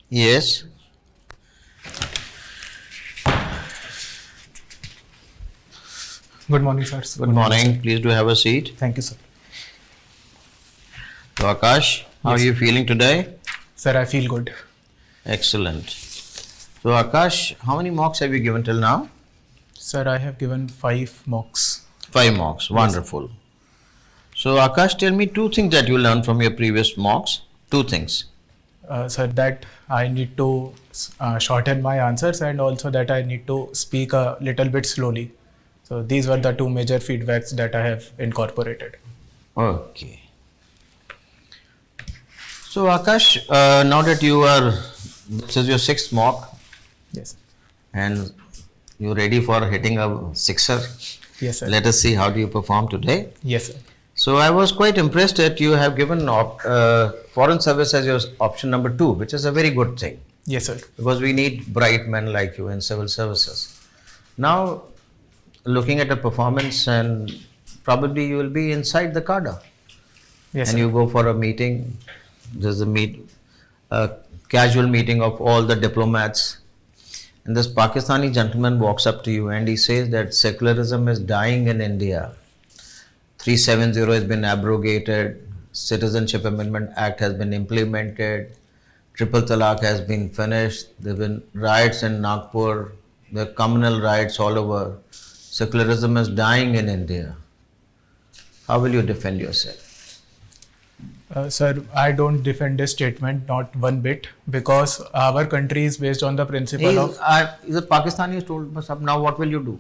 Yes. Good morning, sir. Good morning. Please do have a seat. Thank you, sir. So Akash, how are you feeling today? Sir, I feel good. Excellent. So Akash, how many mocks have you given till now? Sir, I have given 5 mocks. 5 mocks. Wonderful. So Akash, tell me 2 things that you learned from your previous mocks. 2 things. Sir, that I need to shorten my answers and also that I need to speak a little bit slowly. So these were the 2 major feedbacks that I have incorporated. Okay. So Akash, now that this is your 6th mock Yes. and you're ready for hitting a sixer. Yes, sir. Let us see how do you perform today. Yes, sir. So I was quite impressed that you have given foreign service as your option number 2, which is a very good thing. Yes, sir. Because we need bright men like you in civil services. Now, looking at the performance, and probably you will be inside the cadre. Yes, and sir. you go for a meeting. There's a casual meeting of all the diplomats. And this Pakistani gentleman walks up to you and he says that secularism is dying in India. 370 has been abrogated, Citizenship Amendment Act has been implemented, Triple Talaq has been finished, there have been riots in Nagpur, there are communal riots all over. Secularism is dying in India. How will you defend yourself? Sir, I don't defend this statement, not one bit, because our country is based on the principle of... The Pakistani has told us, now what will you do?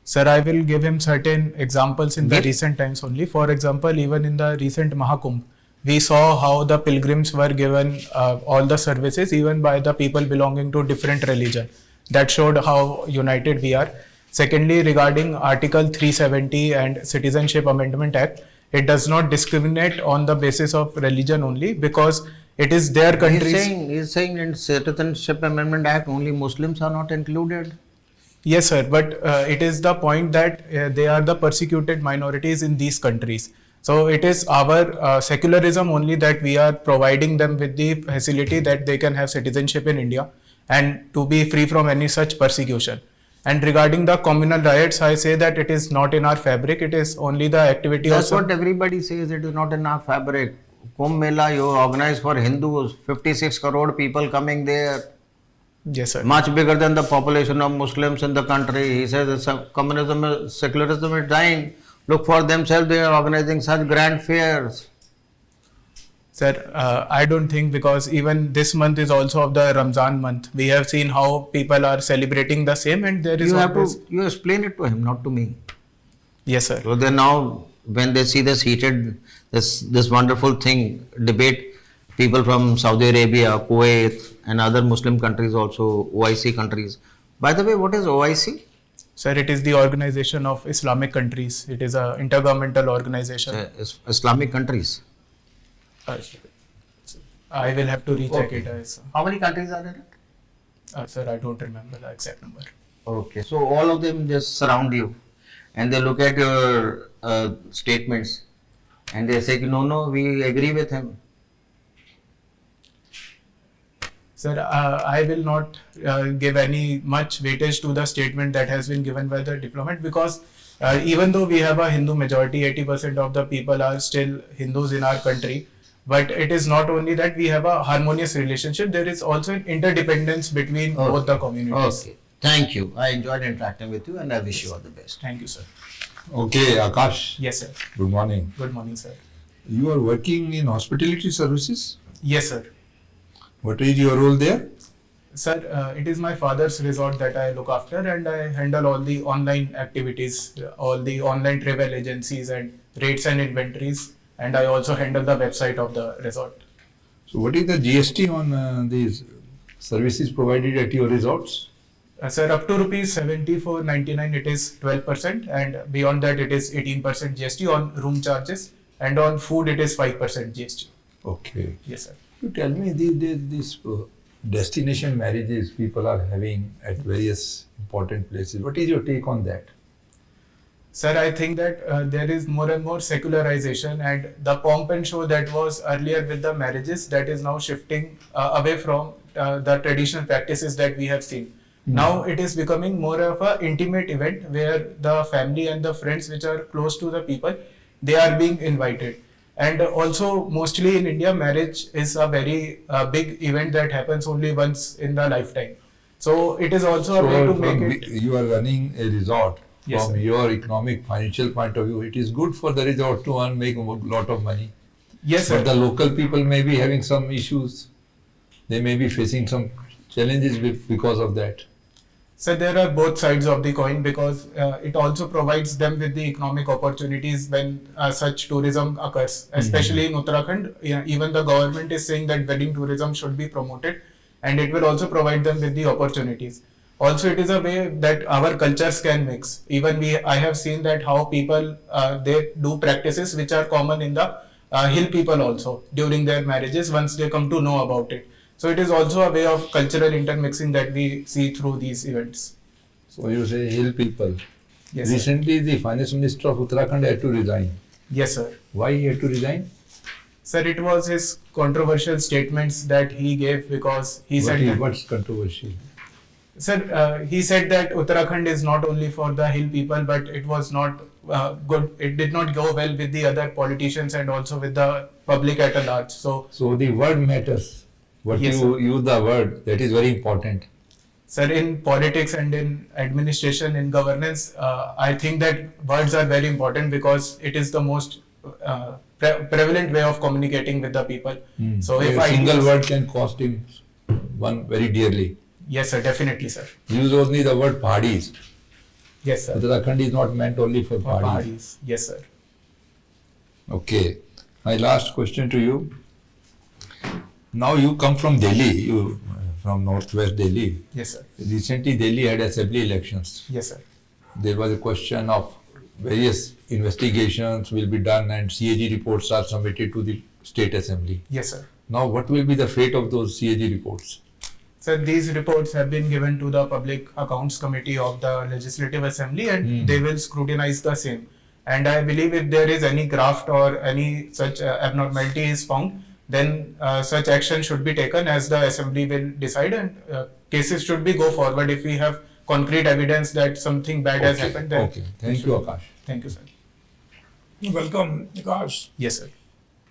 Sir, I will give him certain examples in the Yes. recent times only. For example, even in the recent Mahakumbh, we saw how the pilgrims were given all the services, even by the people belonging to different religion. That showed how united we are. Secondly, regarding Article 370 and Citizenship Amendment Act, it does not discriminate on the basis of religion only, because it is their countries. He's saying in Citizenship Amendment Act only Muslims are not included. Yes, sir, but it is the point that they are the persecuted minorities in these countries. So it is our secularism only that we are providing them with the facility that they can have citizenship in India and to be free from any such persecution. And regarding the communal riots, I say that it is not in our fabric, it is only the activity That's of... what everybody says, it is not in our fabric. Kumbh Mela you organize for Hindus, 56 crore people coming there. Yes, sir. Much bigger than the population of Muslims in the country. He says secularism is dying. Look for themselves, they are organizing such grand fairs. Sir, I don't think, because even this month is also of the Ramzan month. We have seen how people are celebrating the same, and there is You explain it to him, not to me. Yes, sir. So they now, when they see this wonderful thing, debate, people from Saudi Arabia, Kuwait, and other Muslim countries also, OIC countries. By the way, what is OIC? Sir, it is the Organization of Islamic Countries. It is an intergovernmental organization. Islamic countries. I will have to recheck it. How many countries are there? Sir, I don't remember the exact number. Okay, so all of them just surround you and they look at your statements and they say, no, we agree with him. Sir, I will not give any much weightage to the statement that has been given by the diplomat, because even though we have a Hindu majority, 80% of the people are still Hindus in our country. But it is not only that we have a harmonious relationship, there is also an interdependence between both the communities. Okay, thank you. I enjoyed interacting with you and I wish you all the best. Thank you, sir. Okay, Akash. Yes, sir. Good morning. Good morning, sir. You are working in hospitality services? Yes, sir. What is your role there? Sir, it is my father's resort that I look after, and I handle all the online activities, all the online travel agencies and rates and inventories, and I also handle the website of the resort. So what is the GST on these services provided at your resorts? Sir, up to rupees 74.99 it is 12%, and beyond that it is 18% GST on room charges, and on food it is 5% GST. Okay. Yes, sir. You tell me these destination marriages people are having at various important places. What is your take on that? Sir, I think that there is more and more secularization, and the pomp and show that was earlier with the marriages, that is now shifting away from the traditional practices that we have seen. Now it is becoming more of an intimate event where the family and the friends which are close to the people, they are being invited. And also, mostly in India, marriage is a very big event that happens only once in the lifetime. So it is also a way to make it. You are running a resort. Yes, From sir. your economic, financial point of view, it is good for the resort to make a lot of money. Yes, But sir. the local people may be having some issues. They may be facing some challenges because of that. So there are both sides of the coin, because it also provides them with the economic opportunities when such tourism occurs, especially in Uttarakhand. Even the government is saying that wedding tourism should be promoted, and it will also provide them with the opportunities. Also, it is a way that our cultures can mix. Even I have seen that how people they do practices which are common in the hill people also during their marriages once they come to know about it. So it is also a way of cultural intermixing that we see through these events. So you say hill people. Yes, sir. Recently, the finance minister of Uttarakhand had to resign. Yes, sir. Why he had to resign? Sir, it was his controversial statements that he gave, because he said that, What's controversial? sir, he said that Uttarakhand is not only for the hill people, but it was not good. It did not go well with the other politicians and also with the public at a large. So, The word matters. What Yes, you sir. use the word, that is very important. sir, in politics and in administration, in governance, I think that words are very important, because it is the most prevalent way of communicating with the people. So if a I single word can cost him one very dearly. Yes, sir, definitely, sir. Use only the word Padis. Yes, sir. Uttarakhand is not meant only for For Padis. parties. Yes, sir. Okay. My last question to you. Now you come from Delhi, you from northwest Delhi. Yes, sir. Recently Delhi had assembly elections. Yes, sir. There was a question of various investigations will be done and CAG reports are submitted to the state assembly. Yes, sir. Now what will be the fate of those CAG reports? Sir, these reports have been given to the Public Accounts Committee of the Legislative Assembly, and they will scrutinize the same. And I believe if there is any graft or any such abnormality is found, then such action should be taken as the Assembly will decide, and cases should be go forward if we have concrete evidence that something bad has happened. Then Okay. Thank you, Akash. Thank you, sir. Welcome, Akash. Yes, sir.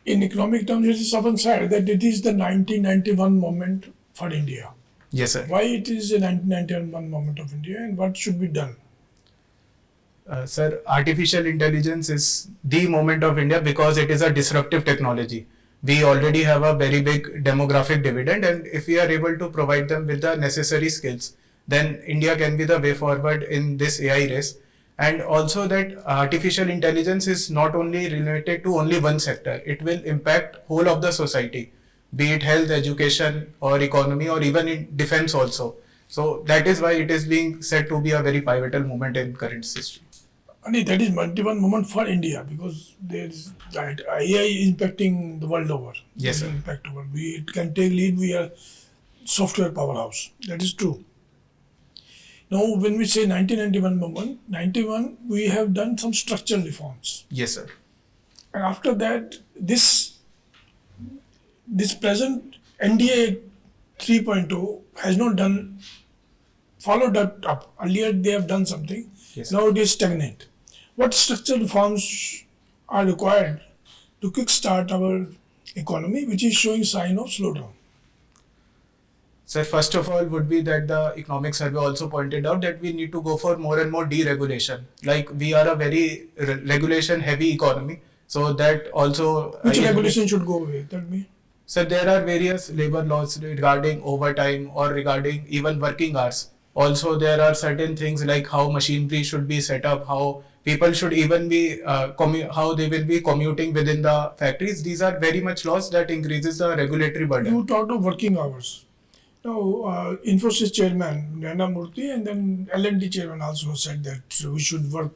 In economic terms, it is often said that it is the 1991 moment for India. Yes, sir. Why it is a 1991 moment of India, and what should be done? Sir, artificial intelligence is the moment of India because it is a disruptive technology. We already have a very big demographic dividend, and if we are able to provide them with the necessary skills, then India can be the way forward in this AI race. And also that artificial intelligence is not only related to only one sector, it will impact whole of the society, be it health, education or economy, or even in defense also. So that is why it is being said to be a very pivotal moment in current history. And that is 91 moment for India, because there is that AI is impacting the world over. Yes, sir. Impact over. It can take lead. We are software powerhouse. That is true. Now, when we say 1991 moment, 91 we have done some structural reforms, Yes, sir. and after that, this present NDA 3.0 has not done followed that up. Earlier they have done something. Yes. Now it is stagnant. What structural reforms are required to kickstart our economy, which is showing sign of slowdown? Sir, first of all would be that the economic survey also pointed out that we need to go for more and more deregulation. Like we are a very regulation heavy economy. So that also... Which regulation should go away? Tell me. So there are various labor laws regarding overtime or regarding even working hours. Also, there are certain things like how machinery should be set up, how people should even be, how they will be commuting within the factories. These are very much laws that increases the regulatory burden. You talked of working hours. Now, Infosys chairman Nana Murthy and then L&D chairman also said that we should work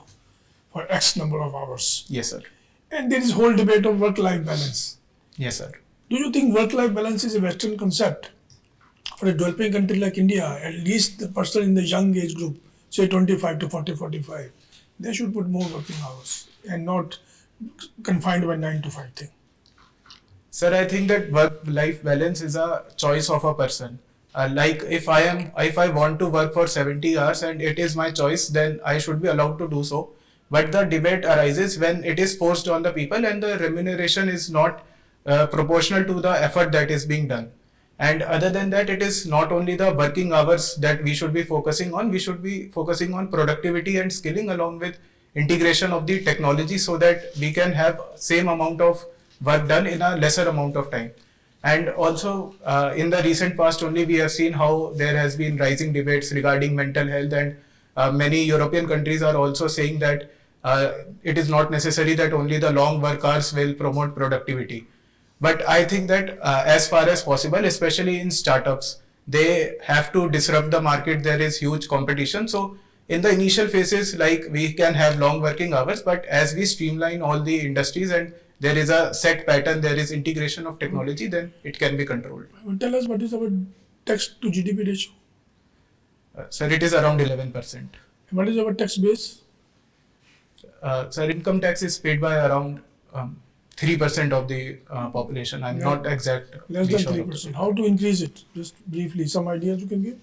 for X number of hours. Yes, sir. And there is whole debate of work-life balance. Yes, sir. Do you think work-life balance is a Western concept? For a developing country like India, at least the person in the young age group, say 25 to 40, 45, they should put more working hours and not confined by 9 to 5 thing. Sir, I think that work-life balance is a choice of a person. Like if I want to work for 70 hours and it is my choice, then I should be allowed to do so. But the debate arises when it is forced on the people and the remuneration is not proportional to the effort that is being done. And other than that, it is not only the working hours that we should be focusing on, we should be focusing on productivity and skilling along with integration of the technology so that we can have same amount of work done in a lesser amount of time. And also in the recent past only we have seen how there has been rising debates regarding mental health, and many European countries are also saying that it is not necessary that only the long work hours will promote productivity. But I think that as far as possible, especially in startups, they have to disrupt the market. There is huge competition. So in the initial phases, like we can have long working hours, but as we streamline all the industries and there is a set pattern, there is integration of technology, then it can be controlled. Tell us what is our tax to GDP ratio? Sir, it is around 11%. And what is our tax base? Sir, income tax is paid by around 3% of the population. I'm not exact. Less than 3%. How to increase it? Just briefly, some ideas you can give?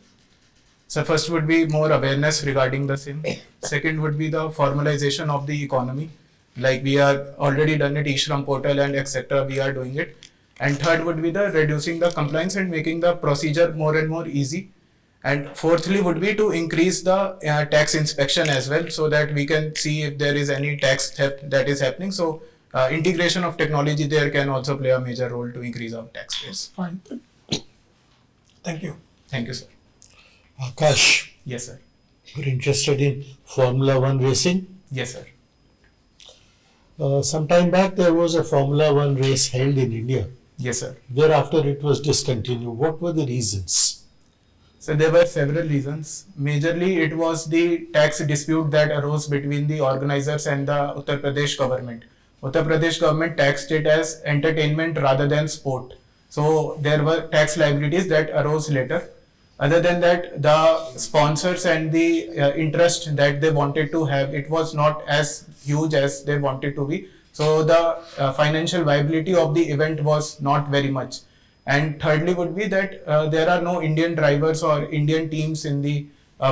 So first would be more awareness regarding the same. Second would be the formalization of the economy. Like we are already done it, e-Shram portal and etc. We are doing it. And third would be the reducing the compliance and making the procedure more and more easy. And fourthly would be to increase the tax inspection as well, so that we can see if there is any tax theft that is happening. So integration of technology there can also play a major role to increase our tax base. Fine. Thank you. Thank you, sir. Akash, Yes, sir. you're interested in Formula One racing? Yes, sir. Some time back there was a Formula One race held in India. Yes, sir. Thereafter it was discontinued. What were the reasons? So there were several reasons. Majorly, it was the tax dispute that arose between the organizers and the Uttar Pradesh government. Uttar Pradesh government taxed it as entertainment rather than sport. So there were tax liabilities that arose later. Other than that, the sponsors and the interest that they wanted to have, it was not as huge as they wanted to be. So the financial viability of the event was not very much. And thirdly would be that there are no Indian drivers or Indian teams in the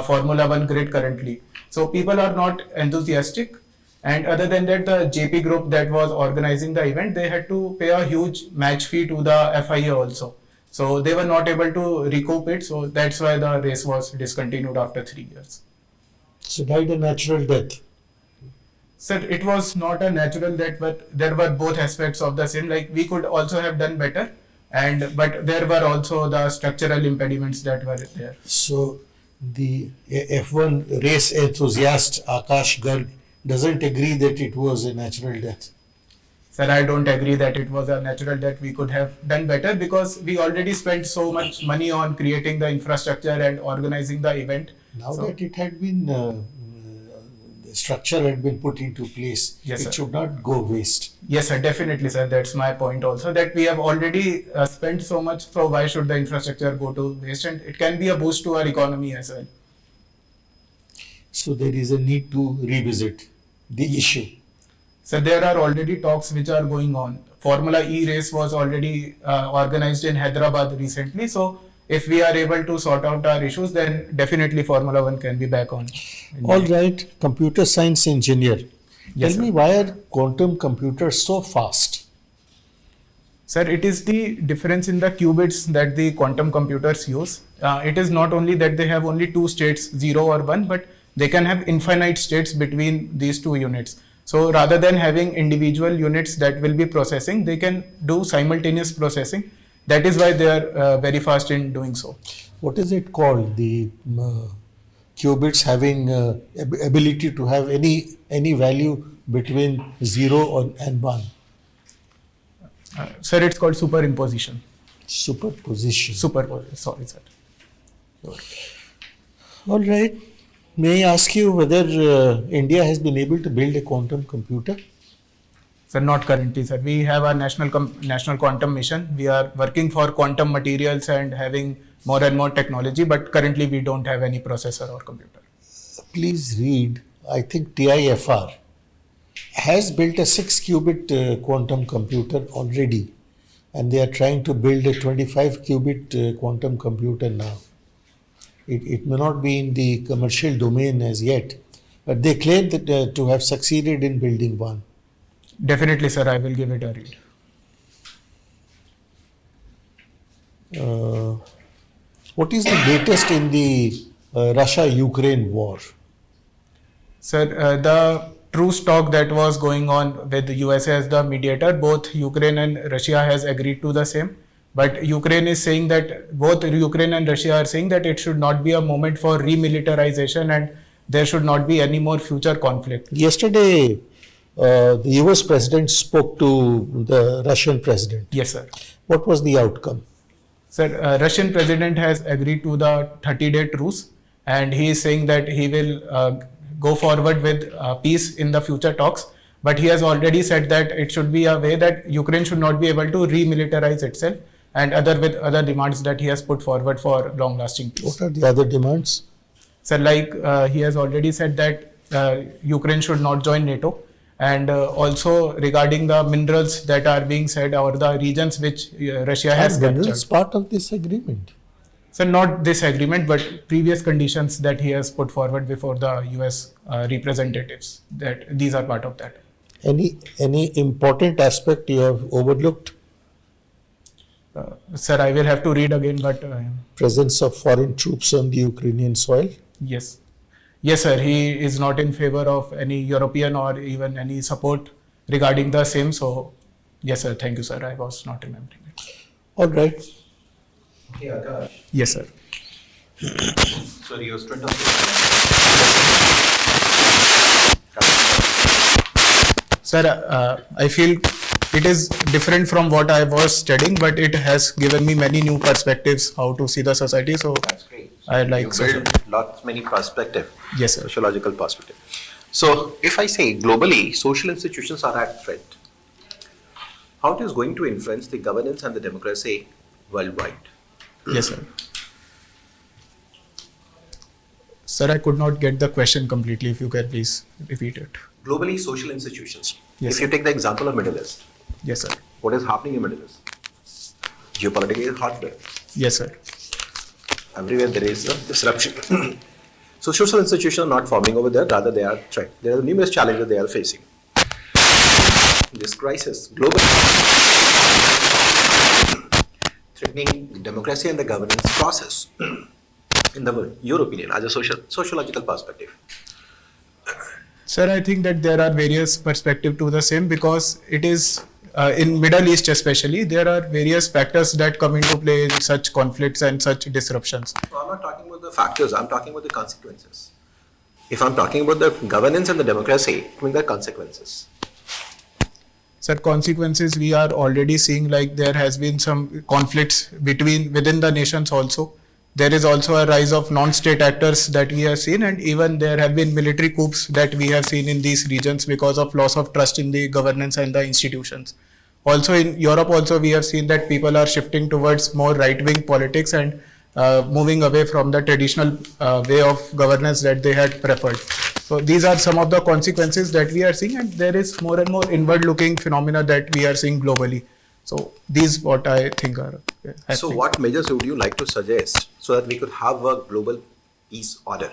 Formula One grid currently. So people are not enthusiastic. And other than that, the JP group that was organizing the event, they had to pay a huge match fee to the FIA also. So they were not able to recoup it. So that's why the race was discontinued after 3 years. So died a natural death. Sir, it was not a natural death, but there were both aspects of the same. Like we could also have done better, but there were also the structural impediments that were there. So the F1 race enthusiast AAKASH GARG doesn't agree that it was a natural death. Sir, I don't agree that it was a natural death. We could have done better because we already spent so much money on creating the infrastructure and organizing the event. Now So- that it had been, the structure had been put into place, Yes, it sir. should not go waste. Yes, sir, definitely, sir. That's my point also, that we have already spent so much, so why should the infrastructure go to waste? And it can be a boost to our economy as well. So there is a need to revisit the issue. So there are already talks which are going on. Formula E race was already organized in Hyderabad recently. So if we are able to sort out our issues, then definitely Formula One can be back on. All right, computer science engineer. Yes, Tell me, why are quantum computers so fast? Sir, it is the difference in the qubits that the quantum computers use. It is not only that they have only two states, 0 or 1, but they can have infinite states between these two units. So rather than having individual units that will be processing, they can do simultaneous processing. That is why they are very fast in doing so. What is it called? The qubits having ability to have any value between 0 and 1. Sir, it's called superimposition. Superposition. Sorry, sir. All right. May I ask you whether India has been able to build a quantum computer? Sir, not currently, sir. We have our national quantum mission. We are working for quantum materials and having more and more technology, but currently we don't have any processor or computer. Please read, I think TIFR has built a 6-qubit quantum computer already, and they are trying to build a 25-qubit quantum computer now. It may not be in the commercial domain as yet, but they claim that to have succeeded in building one. Definitely, sir. I will give it a read. What is the latest in the Russia-Ukraine war? Sir, the truce talk that was going on with the USA as the mediator, both Ukraine and Russia has agreed to the same. But Ukraine is saying that both Ukraine and Russia are saying that it should not be a moment for remilitarization and there should not be any more future conflict. Yesterday, the US president spoke to the Russian president. Yes, sir. What was the outcome? Sir, Russian president has agreed to the 30-day truce, and he is saying that he will go forward with peace in the future talks. But he has already said that it should be a way that Ukraine should not be able to remilitarize itself, and other demands that he has put forward for long-lasting peace. What are the other demands? So, like he has already said that Ukraine should not join NATO, and also regarding the minerals that are being said or the regions which Russia has Are minerals captured. part of this agreement? So, not this agreement, but previous conditions that he has put forward before the US representatives. That these are part of that. Any important aspect you have overlooked? Sir, I will have to read again, but Presence of foreign troops on the Ukrainian soil? yes. Yes, sir. He is not in favor of any European or even any support regarding the same. So, yes, sir. Thank you, sir. I was not remembering it. All right. Okay, Akash. Yes, sir. Sorry, your student Sir, I feel it is different from what I was studying, but it has given me many new perspectives how to see the society. So, That's great. I like you social. build lots many perspective. Yes, sir. Sociological perspective. So, if I say globally, social institutions are at threat, how it is going to influence the governance and the democracy worldwide? Yes, sir. Sir, I could not get the question completely. If you can please repeat it. Globally, social institutions. Yes, if you take the example of Middle East, Yes, sir. what is happening in Middle East? Geopolitics is hot there. Yes, sir. Everywhere there is a disruption. So social institutions are not forming over there, rather they are threat. There are numerous challenges they are facing. This crisis globally threatening democracy and the governance process in the world. Your opinion as a sociological perspective. Sir, I think that there are various perspectives to the same because it is in Middle East especially, there are various factors that come into play in such conflicts and such disruptions. So I'm not talking about the factors, I'm talking about the consequences. If I'm talking about the governance and the democracy, I mean the consequences. Sir, consequences we are already seeing, like there has been some conflicts within the nations also. There is also a rise of non-state actors that we have seen, and even there have been military coups that we have seen in these regions because of loss of trust in the governance and the institutions. Also in Europe also we have seen that people are shifting towards more right-wing politics and moving away from the traditional way of governance that they had preferred. So these are some of the consequences that we are seeing, and there is more and more inward-looking phenomena that we are seeing globally. So these what I think are happening. So what measures would you like to suggest so that we could have a global peace order?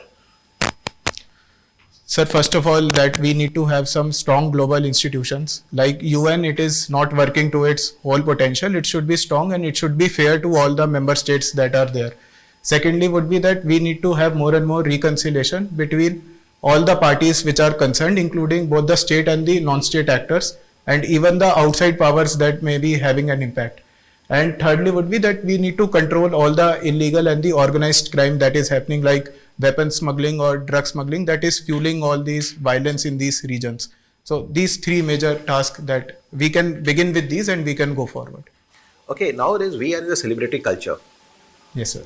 Sir, first of all, that we need to have some strong global institutions. Like UN, it is not working to its whole potential. It should be strong and it should be fair to all the member states that are there. Secondly, would be that we need to have more and more reconciliation between all the parties which are concerned, including both the state and the non-state actors, and even the outside powers that may be having an impact. And thirdly would be that we need to control all the illegal and the organized crime that is happening, like weapon smuggling or drug smuggling, that is fueling all these violence in these regions. So these three major tasks that we can begin with these and we can go forward. Okay, nowadays we are in the celebrity culture. Yes, sir.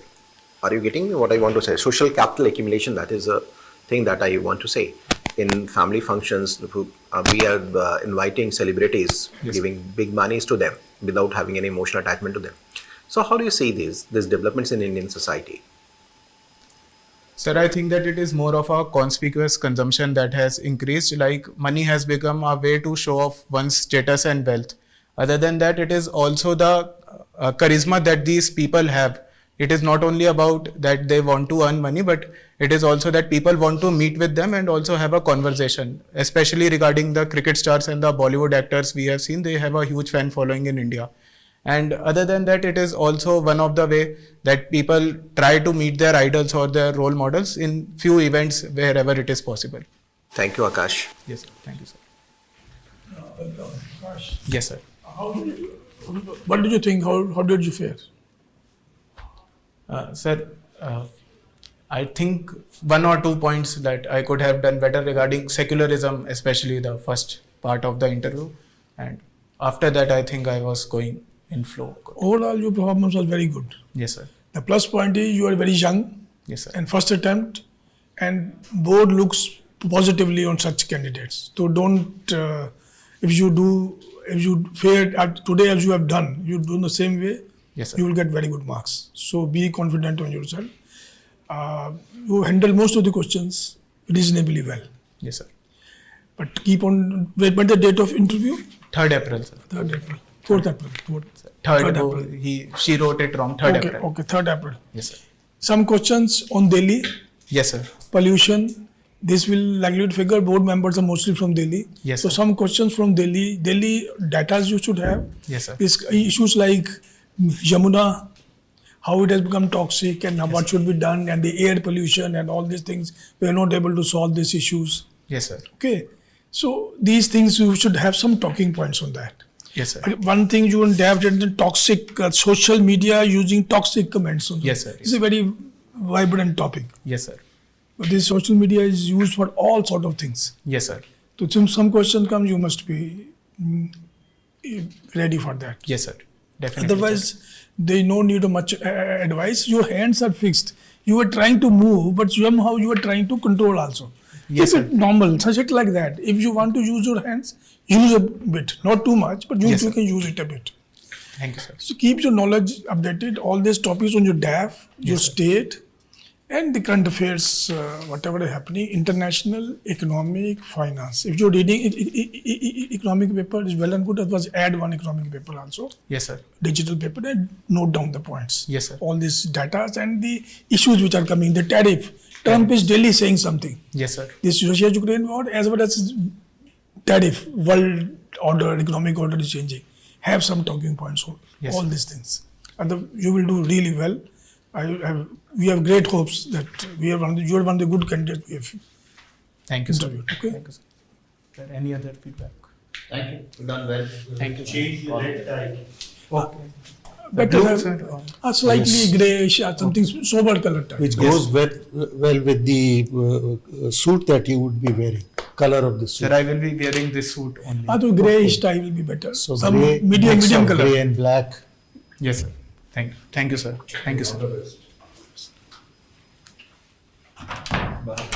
Are you getting what I want to say? Social capital accumulation, that is a thing that I want to say. in family functions, we are inviting celebrities, giving big monies to them without having any emotional attachment to them. So how do you see these developments in Indian society? Sir, I think that it is more of a conspicuous consumption that has increased. Like money has become a way to show off one's status and wealth. Other than that, it is also the charisma that these people have. It is not only about that they want to earn money, but it is also that people want to meet with them and also have a conversation, especially regarding the cricket stars and the Bollywood actors we have seen. They have a huge fan following in India. And other than that, it is also one of the way that people try to meet their idols or their role models in few events wherever it is possible. Thank you, Akash. Yes, sir. Thank you, sir. Yes, sir. What did you think? How did you fare? Sir, I think 1 or 2 points that I could have done better regarding secularism, especially the first part of the interview. And after that, I think I was going in flow. Overall, your performance was very good. Yes, sir. The plus point is you are very young Yes, sir. and first attempt, and board looks positively on such candidates. So don't, if you fared today as you have done, you do in the same way, Yes, sir. you will get very good marks. So be confident on yourself. You handle most of the questions reasonably well. Yes, sir. But keep on, when the date of interview? 3rd April, sir. 3rd April. 4th April. 3rd April. she wrote it wrong. 3rd Okay, April. okay, 3rd April. Yes, sir. Some questions on Delhi, Yes, sir. pollution. This will likely to figure board members are mostly from Delhi. Yes, So sir. some questions from Delhi. Delhi data you should have. Yes, sir. Is issues like Yamuna, how it has become toxic and what should be done, and the air pollution and all these things. We are not able to solve these issues. Yes, sir. Okay. So these things you should have some talking points on that. Yes, sir. One thing you would have written toxic social media using toxic comments. On Yes, sir. It's a very vibrant topic. Yes, sir. But this social media is used for all sort of things. Yes, sir. So if some question comes, you must be ready for that. Yes, sir. Definitely. Otherwise, there is no need of much advice. Your hands are fixed. You are trying to move, but somehow you are trying to control also. Yes, Keep sir. it normal, such it like that. If you want to use your hands, use a bit, not too much, but Yes, you sir. can use it a bit. Thank you, sir. So keep your knowledge updated. All these topics on your DAF, your Yes, sir. state, and the current affairs, whatever is happening, international, economic, finance. If you're reading economic paper, is well and good. Otherwise, add one economic paper also, Yes, sir. digital paper, and note down the points. Yes, sir. All these data and the issues which are coming. The tariff. Trump is daily saying something. Yes, sir. This Russia-Ukraine war, as well as tariff, world order, economic order is changing. Have some talking points on Yes, all sir. these things. And you will do really well. We have great hopes that you are one of the good candidates we have Thank you, sir. interviewed. Okay. Thank you, sir. Sir, any other feedback? Thank you. You've done well. Thank you. Change the red tie. Okay. Better Blue, have sir. a slightly greyish or something sober color type. Which goes well with the suit that you would be wearing, color of the suit. Sir, I will be wearing this suit only. So greyish tie will be better. So Some grey, medium mix of color. grey and black. Yes, sir. Thank you, sir. Thank you, sir. All the best.